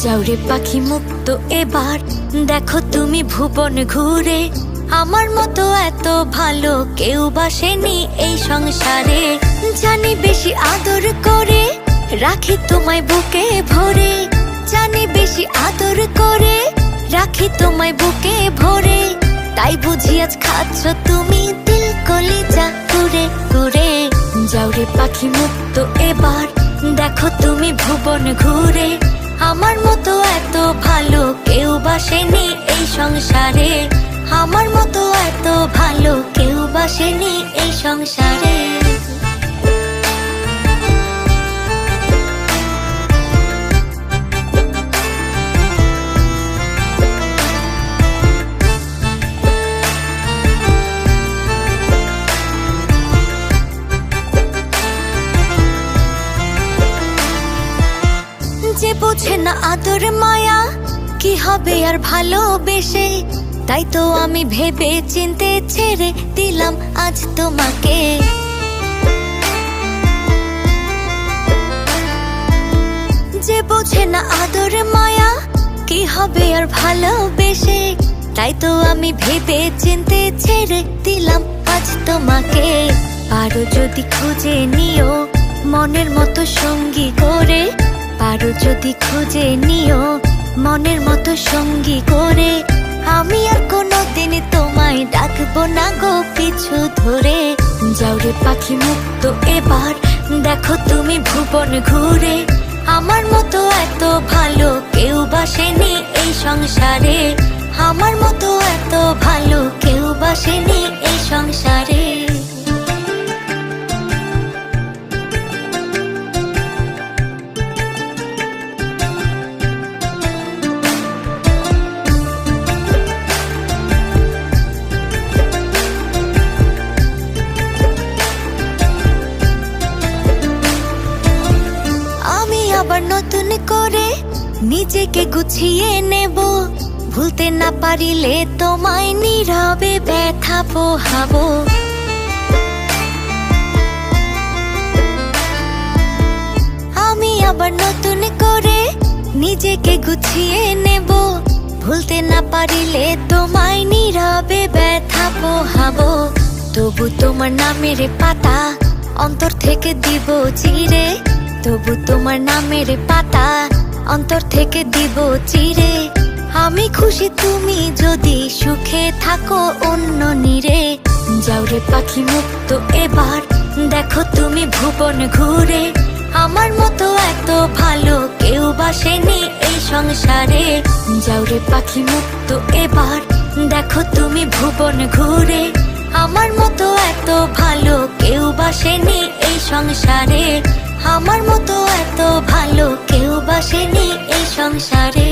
যাওরে পাখি মুক্ত এবার দেখো তুমি ভুবন ঘুরে। আমার মতো এত ভালো কেউ বাসেনি এই সংসারে। জানি বেশি আদর করে রাখি তোমায় বুকে ভরে। জানি বেশি আদর করে রাখি তোমায় বুকে ভরে। তাই বুঝি আজ খাচ্ছ তুমি দিল কলিজা কুরে কুরে। যাওরে পাখি মুক্ত এবার দেখো তুমি ভুবন ঘুরে। আমার মতো এত ভালো কেউ বাসেনি এই সংসারে। আমার মতো এত ভালো কেউ বাসেনি এই সংসারে। যে বোঝে না আদর মায়া কি হবে আর ভালোবেসে। তাই তো আমি ভেবে চিনতে ছেড়ে দিলাম আজ তোমাকে। যে বোঝে না আদর মায়া কি হবে আর ভালোবেসে। তাই তো আমি ভেবে চিনতে ছেড়ে দিলাম আজ তোমাকে। পারো যদি খুঁজে নিও মনের মতো সঙ্গী করে। পারো যদি খুঁজে নিও মনের মতো সঙ্গী করে। আমি আর কোনোদিন তোমায় ডাকবো না গো পিছু ধরে। যাওরে পাখি মুক্ত এবার দেখো তুমি ভুবন ঘুরে। আমার মতো এত ভালো কেউ বাসেনি এই সংসারে। আমার মতো এত ভালো কেউ বাসেনি এই সংসারে। আবার নতুন করে নিজেকে গুছিয়ে নেব। ভুলতে না পারিলে তোমায় নীরবে ব্যথা পোহাবো। আমি আবার নতুন করে নিজেকে গুছিয়ে নেব। ভুলতে না পারিলে তোমায় নীরবে ব্যথা পোহাবো। তবু তোমার নামের পাতা অন্তর থেকে দিব চিরে। তবু তোমার নামের পাতা অন্তর থেকে দিব চিরে। আমি খুশি তুমি যদি সুখে থাকো অন্য নীরে। যাওরে পাখি মুক্ত এবার দেখো তুমি ভুবন ঘুরে। আমার মতো এত ভালো কেউ বাসেনি এই সংসারে। যাওরে পাখি মুক্ত এবার দেখো তুমি ভুবন ঘুরে। আমার মতো এত ভালো কেউ বাসেনি এই সংসারে। আমার মতো এত ভালো কেউ বাসেনি এই সংসারে।